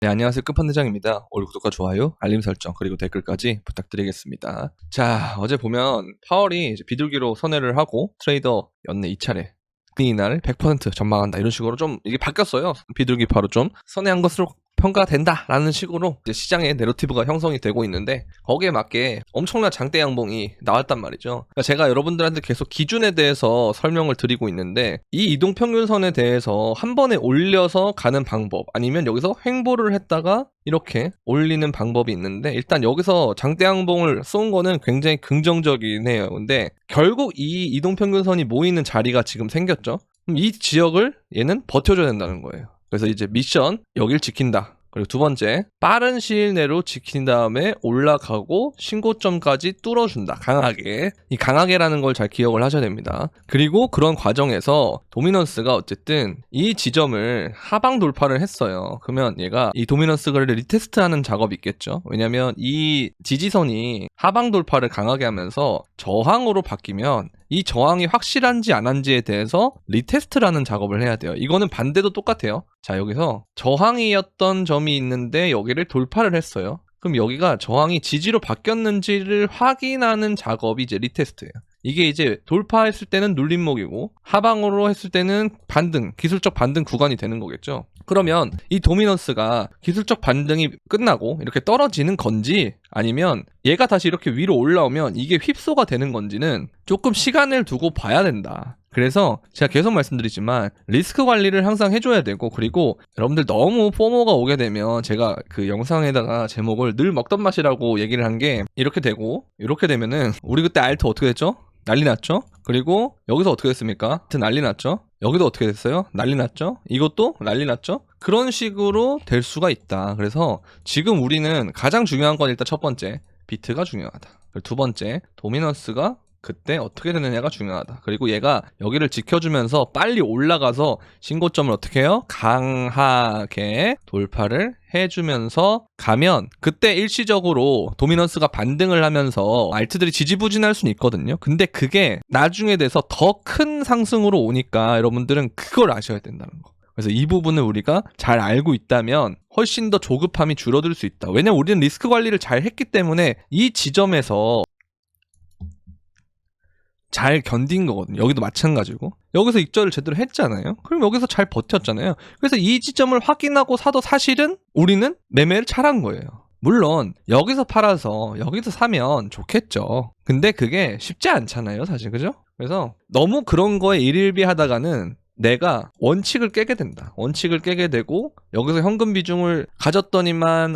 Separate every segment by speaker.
Speaker 1: 네, 안녕하세요. 끝판대장입니다. 오늘 구독과 좋아요, 알림 설정, 그리고 댓글까지 부탁드리겠습니다. 자, 어제 보면 파월이 이제 비둘기로 선회를 하고 트레이더 연내 2차례 이날 100% 전망한다 이런 식으로 좀 이게 바뀌었어요. 비둘기파로 좀 선회한 것으로 평가된다라는 식으로 이제 시장의 내러티브가 형성이 되고 있는데 거기에 맞게 엄청난 장대 양봉이 나왔단 말이죠. 그러니까 제가 여러분들한테 계속 기준에 대해서 설명을 드리고 있는데 이 이동평균선에 대해서 한 번에 올려서 가는 방법 아니면 여기서 횡보를 했다가 이렇게 올리는 방법이 있는데 일단 여기서 장대 양봉을 쏜 거는 굉장히 긍정적이긴 해요. 근데 결국 이 이동평균선이 모이는 자리가 지금 생겼죠. 그럼 이 지역을 얘는 버텨줘야 된다는 거예요. 그래서 이제 미션 여길 지킨다. 그리고 두 번째 빠른 시일 내로 지킨 다음에 올라가고 신고점까지 뚫어준다. 강하게. 이 강하게라는 걸 잘 기억을 하셔야 됩니다. 그리고 그런 과정에서 도미넌스가 어쨌든 이 지점을 하방 돌파를 했어요. 그러면 얘가 이 도미넌스를 리테스트하는 작업이 있겠죠. 왜냐면 이 지지선이 하방 돌파를 강하게 하면서 저항으로 바뀌면 이 저항이 확실한지 안 한지에 대해서 리테스트라는 작업을 해야 돼요. 이거는 반대도 똑같아요. 자, 여기서 저항이었던 점이 있는데 여기를 돌파를 했어요. 그럼 여기가 저항이 지지로 바뀌었는지를 확인하는 작업이 이제 리테스트예요. 이게 이제 돌파했을 때는 눌림목이고 하방으로 했을 때는 반등, 기술적 반등 구간이 되는 거겠죠. 그러면 이 도미넌스가 기술적 반등이 끝나고 이렇게 떨어지는 건지 아니면 얘가 다시 이렇게 위로 올라오면 이게 휩소가 되는 건지는 조금 시간을 두고 봐야 된다. 그래서 제가 계속 말씀드리지만 리스크 관리를 항상 해줘야 되고 그리고 여러분들 너무 포모가 오게 되면 제가 그 영상에다가 제목을 늘 먹던 맛이라고 얘기를 한 게 이렇게 되고 이렇게 되면은 우리 그때 알트 어떻게 됐죠? 난리 났죠? 그리고 여기서 어떻게 됐습니까? 난리 났죠? 여기도 어떻게 됐어요? 난리 났죠? 이것도 난리 났죠? 그런 식으로 될 수가 있다. 그래서 지금 우리는 가장 중요한 건 일단 첫 번째 비트가 중요하다. 그리고 두 번째 도미넌스가 그때 어떻게 되느냐가 중요하다. 그리고 얘가 여기를 지켜주면서 빨리 올라가서 신고점을 어떻게 해요? 강하게 돌파를 해주면서 가면 그때 일시적으로 도미넌스가 반등을 하면서 알트들이 지지부진할 수는 있거든요. 근데 그게 나중에 돼서 더 큰 상승으로 오니까 여러분들은 그걸 아셔야 된다는 거. 그래서 이 부분을 우리가 잘 알고 있다면 훨씬 더 조급함이 줄어들 수 있다. 왜냐면 우리는 리스크 관리를 잘 했기 때문에 이 지점에서 잘 견딘 거거든요. 여기도 마찬가지고 여기서 익절을 제대로 했잖아요. 그럼 여기서 잘 버텼잖아요. 그래서 이 지점을 확인하고 사도 사실은 우리는 매매를 잘한 거예요. 물론 여기서 팔아서 여기서 사면 좋겠죠. 근데 그게 쉽지 않잖아요, 사실. 그죠? 그래서 너무 그런 거에 일일비하다가는 내가 원칙을 깨게 된다. 원칙을 깨게 되고 여기서 현금 비중을 가졌더니만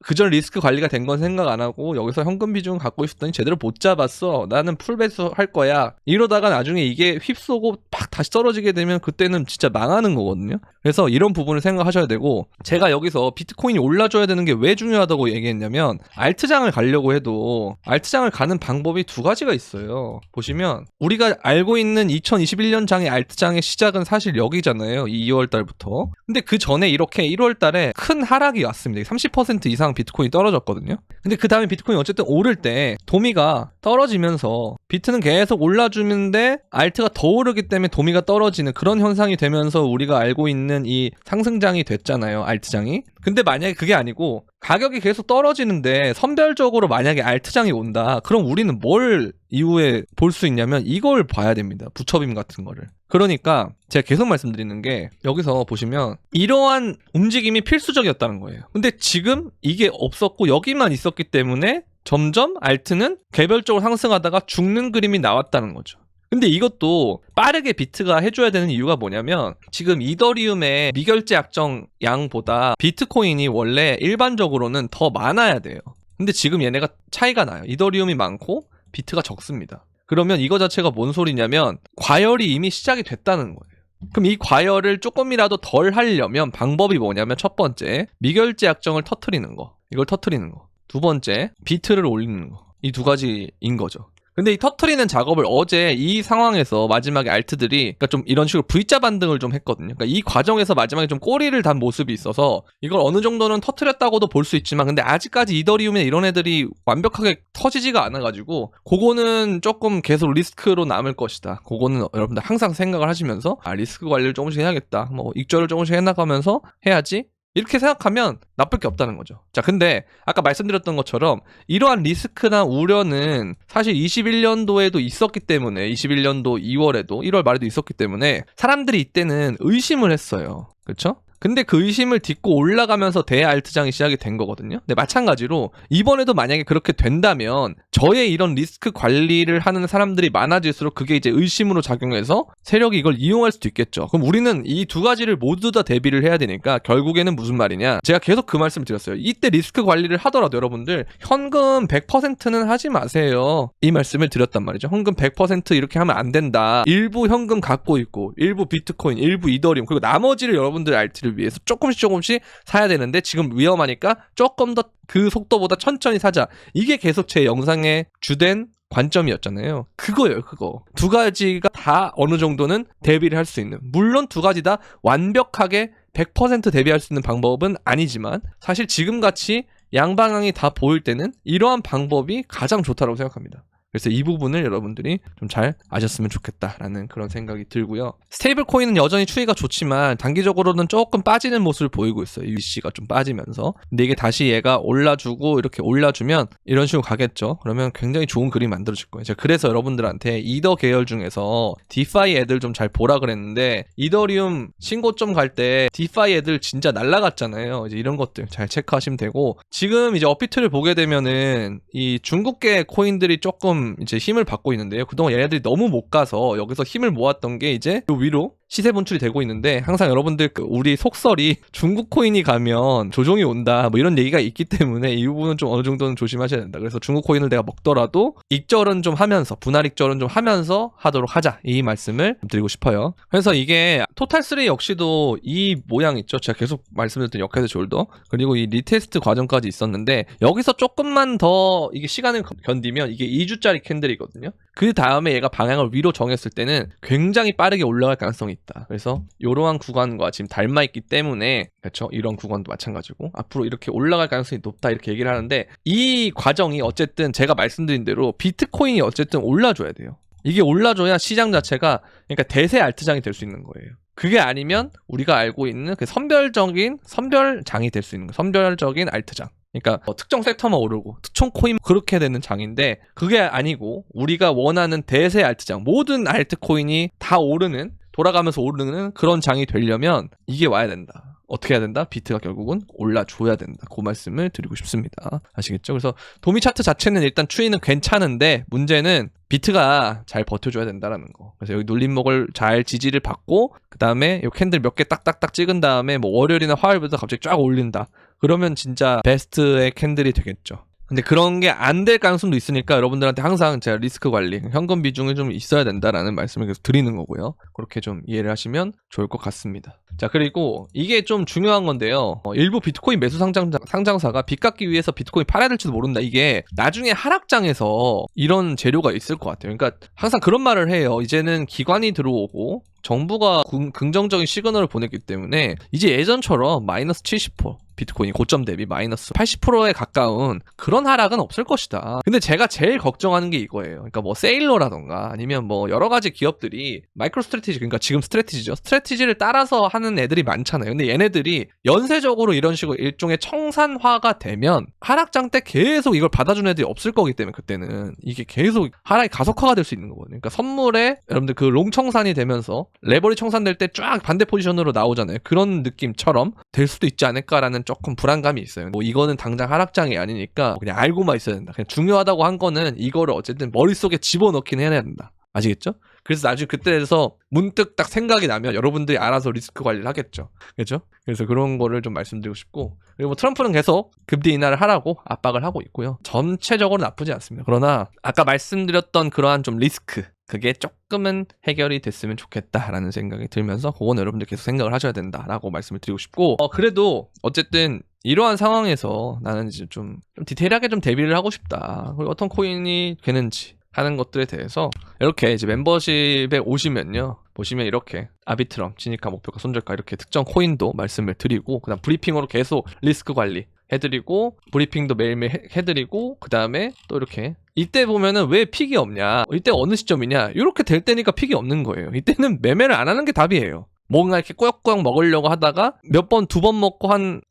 Speaker 1: 그전 리스크 관리가 된 건 생각 안 하고 여기서 현금 비중을 갖고 있었더니 제대로 못 잡았어. 나는 풀배수 할 거야. 이러다가 나중에 이게 휩쏘고 팍 다시 떨어지게 되면 그때는 진짜 망하는 거거든요. 그래서 이런 부분을 생각하셔야 되고 제가 여기서 비트코인이 올라줘야 되는 게 왜 중요하다고 얘기했냐면 알트장을 가려고 해도 알트장을 가는 방법이 두 가지가 있어요. 보시면 우리가 알고 있는 2021년 장의 알트장의 시작은 사실 여기잖아요. 2월 달부터. 근데 그 전에 이렇게 1월 달에 큰 하락이 왔습니다. 30% 이상 비트코인이 떨어졌거든요. 근데 그 다음에 비트코인이 어쨌든 오를 때 도미가 떨어지면서 비트는 계속 올라주는데 알트가 더 오르기 때문에 도미가 떨어지는 그런 현상이 되면서 우리가 알고 있는 이 상승장이 됐잖아요. 알트장이. 근데 만약에 그게 아니고 가격이 계속 떨어지는데 선별적으로 만약에 알트장이 온다. 그럼 우리는 뭘 이후에 볼 수 있냐면 이걸 봐야 됩니다. 부처빔 같은 거를. 그러니까 제가 계속 말씀드리는 게 여기서 보시면 이러한 움직임이 필수적이었다는 거예요. 근데 지금 이게 없었고 여기만 있었기 때문에 점점 알트는 개별적으로 상승하다가 죽는 그림이 나왔다는 거죠. 근데 이것도 빠르게 비트가 해줘야 되는 이유가 뭐냐면 지금 이더리움의 미결제 약정 양보다 비트코인이 원래 일반적으로는 더 많아야 돼요. 근데 지금 얘네가 차이가 나요. 이더리움이 많고 비트가 적습니다. 그러면 이거 자체가 뭔 소리냐면 과열이 이미 시작이 됐다는 거예요. 그럼 이 과열을 조금이라도 덜 하려면 방법이 뭐냐면 첫 번째 미결제 약정을 터트리는 거. 이걸 터트리는 거. 두 번째 비트를 올리는 거. 이 두 가지인 거죠. 근데 이 터트리는 작업을 어제 이 상황에서 마지막에 알트들이 그러니까 좀 이런 식으로 V자 반등을 좀 했거든요. 그러니까 이 과정에서 마지막에 좀 꼬리를 단 모습이 있어서 이걸 어느 정도는 터트렸다고도 볼 수 있지만 근데 아직까지 이더리움이나 이런 애들이 완벽하게 터지지가 않아가지고 그거는 조금 계속 리스크로 남을 것이다. 그거는 여러분들 항상 생각을 하시면서 리스크 관리를 조금씩 해야겠다. 뭐 익절을 조금씩 해나가면서 해야지. 이렇게 생각하면 나쁠 게 없다는 거죠. 자, 근데 아까 말씀드렸던 것처럼 이러한 리스크나 우려는 사실 21년도에도 있었기 때문에 21년도 2월에도 1월 말에도 있었기 때문에 사람들이 이때는 의심을 했어요. 그렇죠? 근데 그 의심을 딛고 올라가면서 대알트장이 시작이 된 거거든요. 근데 마찬가지로 이번에도 만약에 그렇게 된다면 저의 이런 리스크 관리를 하는 사람들이 많아질수록 그게 이제 의심으로 작용해서 세력이 이걸 이용할 수도 있겠죠. 그럼 우리는 이 두 가지를 모두 다 대비를 해야 되니까 결국에는 무슨 말이냐. 제가 계속 그 말씀을 드렸어요. 이때 리스크 관리를 하더라도 여러분들 현금 100%는 하지 마세요. 이 말씀을 드렸단 말이죠. 현금 100% 이렇게 하면 안 된다. 일부 현금 갖고 있고 일부 비트코인, 일부 이더리움 그리고 나머지를 여러분들 알트를 위해서 조금씩 사야 되는데 지금 위험하니까 조금 더 그 속도보다 천천히 사자. 이게 계속 제 영상의 주된 관점이었잖아요. 그거예요, 그거. 두 가지가 다 어느 정도는 대비를 할 수 있는. 물론 두 가지 다 완벽하게 100% 대비할 수 있는 방법은 아니지만 사실 지금같이 양방향이 다 보일 때는 이러한 방법이 가장 좋다고 생각합니다. 그래서 이 부분을 여러분들이 좀 잘 아셨으면 좋겠다라는 그런 생각이 들고요. 스테이블 코인은 여전히 추이가 좋지만 단기적으로는 조금 빠지는 모습을 보이고 있어요. USC가 좀 빠지면서. 근데 이게 다시 얘가 올라주고 이렇게 올라주면 이런 식으로 가겠죠. 그러면 굉장히 좋은 그림이 만들어질 거예요. 제가 그래서 여러분들한테 이더 계열 중에서 디파이 애들 좀 잘 보라 그랬는데 이더리움 신고점 갈 때 디파이 애들 진짜 날라갔잖아요. 이제 이런 것들 잘 체크하시면 되고 지금 이제 업비트를 보게 되면은 이 중국계 코인들이 조금 이제 힘을 받고 있는데요. 그동안 얘네들이 너무 못 가서 여기서 힘을 모았던 게 이제 위로 시세 분출이 되고 있는데 항상 여러분들 우리 속설이 중국 코인이 가면 조종이 온다 뭐 이런 얘기가 있기 때문에 이 부분은 좀 어느 정도는 조심하셔야 된다. 그래서 중국 코인을 내가 먹더라도 익절은 좀 하면서 분할 익절은 좀 하면서 하도록 하자 이 말씀을 드리고 싶어요. 그래서 이게 토탈3 역시도 이 모양 있죠. 제가 계속 말씀드렸던 역헤드 숄더 그리고 이 리테스트 과정까지 있었는데 여기서 조금만 더 이게 시간을 견디면 이게 2주짜리 캔들이거든요. 그 다음에 얘가 방향을 위로 정했을 때는 굉장히 빠르게 올라갈 가능성이 있다. 그래서 이러한 구간과 지금 닮아 있기 때문에 그렇죠. 이런 구간도 마찬가지고 앞으로 이렇게 올라갈 가능성이 높다 이렇게 얘기를 하는데 이 과정이 어쨌든 제가 말씀드린 대로 비트코인이 어쨌든 올라줘야 돼요. 이게 올라줘야 시장 자체가 그러니까 대세 알트장이 될 수 있는 거예요. 그게 아니면 우리가 알고 있는 그 선별장이 될 수 있는 거. 선별적인 알트장. 그러니까 특정 섹터만 오르고 특정 코인 그렇게 되는 장인데 그게 아니고 우리가 원하는 대세 알트장 모든 알트코인이 다 오르는 돌아가면서 오르는 그런 장이 되려면 이게 와야 된다. 어떻게 해야 된다? 비트가 결국은 올라줘야 된다. 그 말씀을 드리고 싶습니다. 아시겠죠? 그래서 도미 차트 자체는 일단 추이는 괜찮은데 문제는 비트가 잘 버텨줘야 된다라는 거. 그래서 여기 눌림목을 잘 지지를 받고 그 다음에 이 캔들 몇 개 딱딱딱 찍은 다음에 뭐 월요일이나 화요일부터 갑자기 쫙 올린다. 그러면 진짜 베스트의 캔들이 되겠죠. 근데 그런 게 안 될 가능성도 있으니까 여러분들한테 항상 제가 리스크 관리, 현금 비중이 좀 있어야 된다라는 말씀을 계속 드리는 거고요. 그렇게 좀 이해를 하시면 좋을 것 같습니다. 자, 그리고 이게 좀 중요한 건데요. 일부 비트코인 매수 상장사가 빚 갚기 위해서 비트코인 팔아야 될지도 모른다. 이게 나중에 하락장에서 이런 재료가 있을 것 같아요. 그러니까 항상 그런 말을 해요. 이제는 기관이 들어오고 정부가 긍정적인 시그널을 보냈기 때문에 이제 예전처럼 마이너스 70% 비트코인 고점 대비 마이너스 80%에 가까운 그런 하락은 없을 것이다. 근데 제가 제일 걱정하는 게 이거예요. 그러니까 뭐 세일러라던가 아니면 뭐 여러 가지 기업들이 마이크로 스트래티지 그러니까 지금 스트래티지죠. 스트래티지를 따라서 하는 애들이 많잖아요. 근데 얘네들이 연쇄적으로 이런 식으로 일종의 청산화가 되면 하락장 때 계속 이걸 받아주는 애들이 없을 거기 때문에 그때는 이게 계속 하락이 가속화가 될 수 있는 거거든요. 그러니까 선물에 여러분들 그 롱 청산이 되면서 레버리 청산될 때 쫙 반대 포지션으로 나오잖아요. 그런 느낌처럼 될 수도 있지 않을까라는 조금 불안감이 있어요. 뭐 이거는 당장 하락장이 아니니까 그냥 알고만 있어야 된다. 그냥 중요하다고 한 거는 이거를 어쨌든 머릿속에 집어넣긴 해야 된다. 아시겠죠? 그래서 나중에 그때에서 문득 딱 생각이 나면 여러분들이 알아서 리스크 관리를 하겠죠. 그렇죠? 그래서 그런 거를 좀 말씀드리고 싶고 그리고 뭐 트럼프는 계속 금리 인하를 하라고 압박을 하고 있고요. 전체적으로 나쁘지 않습니다. 그러나 아까 말씀드렸던 그러한 좀 리스크 그게 조금은 해결이 됐으면 좋겠다라는 생각이 들면서 그거는 여러분들 계속 생각을 하셔야 된다라고 말씀을 드리고 싶고 그래도 어쨌든 이러한 상황에서 나는 이제 좀 디테일하게 좀 대비를 하고 싶다. 그리고 어떤 코인이 되는지 하는 것들에 대해서 이렇게 이제 멤버십에 오시면요. 보시면 이렇게 아비트럼, 진입가, 목표가, 손절가 이렇게 특정 코인도 말씀을 드리고 그다음 브리핑으로 계속 리스크 관리 해드리고 브리핑도 매일매일 해드리고 그 다음에 또 이렇게 이때 보면은 왜 픽이 없냐 이때 어느 시점이냐 이렇게 될 때니까 픽이 없는 거예요. 이때는 매매를 안 하는 게 답이에요. 뭔가 이렇게 꾸역꾸역 먹으려고 하다가 몇 번, 두 번 먹고 한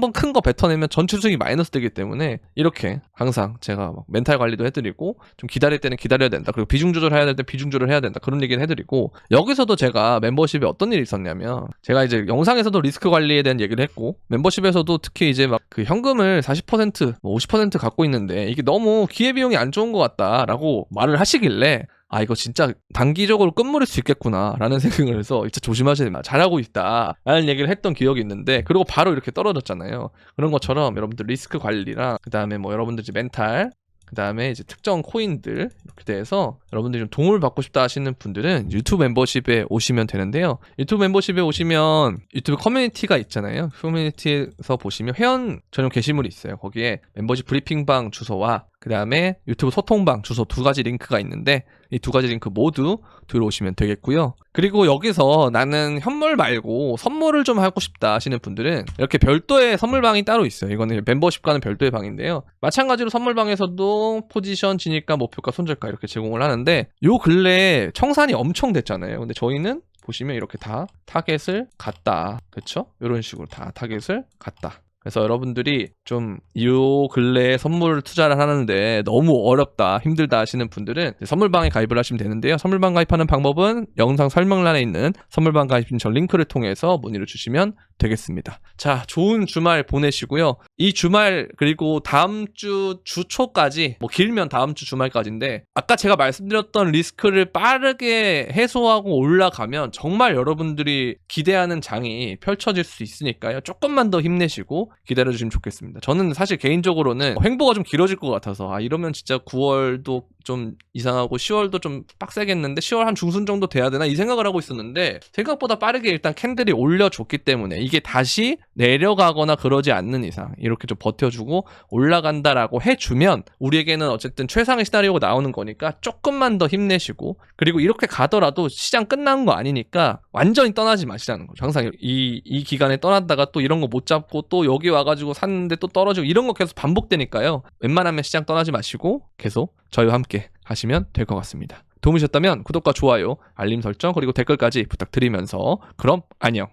Speaker 1: 번 큰 거 뱉어내면 전체 수익이 마이너스 되기 때문에 이렇게 항상 제가 막 멘탈 관리도 해드리고 좀 기다릴 때는 기다려야 된다. 그리고 비중 조절해야 될 때 비중 조절해야 된다. 그런 얘기는 해드리고 여기서도 제가 멤버십에 어떤 일이 있었냐면 제가 이제 영상에서도 리스크 관리에 대한 얘기를 했고 멤버십에서도 특히 이제 막 그 현금을 40% 뭐 50% 갖고 있는데 이게 너무 기회비용이 안 좋은 것 같다라고 말을 하시길래 아 이거 진짜 단기적으로 끝물일 수 있겠구나 라는 생각을 해서 진짜 조심하셔야 됩니다. 잘하고 있다 라는 얘기를 했던 기억이 있는데 그리고 바로 이렇게 떨어졌잖아요. 그런 것처럼 여러분들 리스크 관리랑 그 다음에 뭐 여러분들 이제 멘탈 그 다음에 이제 특정 코인들 이렇게 대해서 여러분들이 좀 도움을 받고 싶다 하시는 분들은 유튜브 멤버십에 오시면 되는데요. 유튜브 멤버십에 오시면 유튜브 커뮤니티가 있잖아요. 커뮤니티에서 보시면 회원 전용 게시물이 있어요. 거기에 멤버십 브리핑방 주소와 그 다음에 유튜브 소통방 주소 두 가지 링크가 있는데 이 두 가지 링크 모두 들어오시면 되겠고요. 그리고 여기서 나는 현물 말고 선물을 좀 하고 싶다 하시는 분들은 이렇게 별도의 선물방이 따로 있어요. 이거는 멤버십과는 별도의 방인데요. 마찬가지로 선물방에서도 포지션, 진입가, 목표가, 손절가 이렇게 제공을 하는데 요 근래에 청산이 엄청 됐잖아요. 근데 저희는 보시면 이렇게 다 타겟을 갔다. 그쵸? 이런 식으로 다 타겟을 갔다. 그래서 여러분들이 좀 이 근래에 선물 투자를 하는데 너무 어렵다, 힘들다 하시는 분들은 선물방에 가입을 하시면 되는데요. 선물방 가입하는 방법은 영상 설명란에 있는 선물방 가입 전 링크를 통해서 문의를 주시면 되겠습니다. 자, 좋은 주말 보내시고요. 이 주말 그리고 다음 주 주초까지 뭐 길면 다음 주 주말까지인데 아까 제가 말씀드렸던 리스크를 빠르게 해소하고 올라가면 정말 여러분들이 기대하는 장이 펼쳐질 수 있으니까요. 조금만 더 힘내시고 기다려주시면 좋겠습니다. 저는 사실 개인적으로는 횡보가 좀 길어질 것 같아서 이러면 진짜 9월도 좀 이상하고 10월도 좀 빡세겠는데 10월 한 중순 정도 돼야 되나 이 생각을 하고 있었는데 생각보다 빠르게 일단 캔들이 올려줬기 때문에 이게 다시 내려가거나 그러지 않는 이상 이렇게 좀 버텨주고 올라간다라고 해주면 우리에게는 어쨌든 최상의 시나리오가 나오는 거니까 조금만 더 힘내시고 그리고 이렇게 가더라도 시장 끝난 거 아니니까 완전히 떠나지 마시라는 거죠. 항상 이 기간에 떠났다가 또 이런 거 못 잡고 또 여기 와가지고 샀는데 또 떨어지고 이런 거 계속 반복되니까요. 웬만하면 시장 떠나지 마시고 계속 저희와 함께 하시면 될 것 같습니다. 도움이 되셨다면 구독과 좋아요, 알림 설정 그리고 댓글까지 부탁드리면서 그럼 안녕.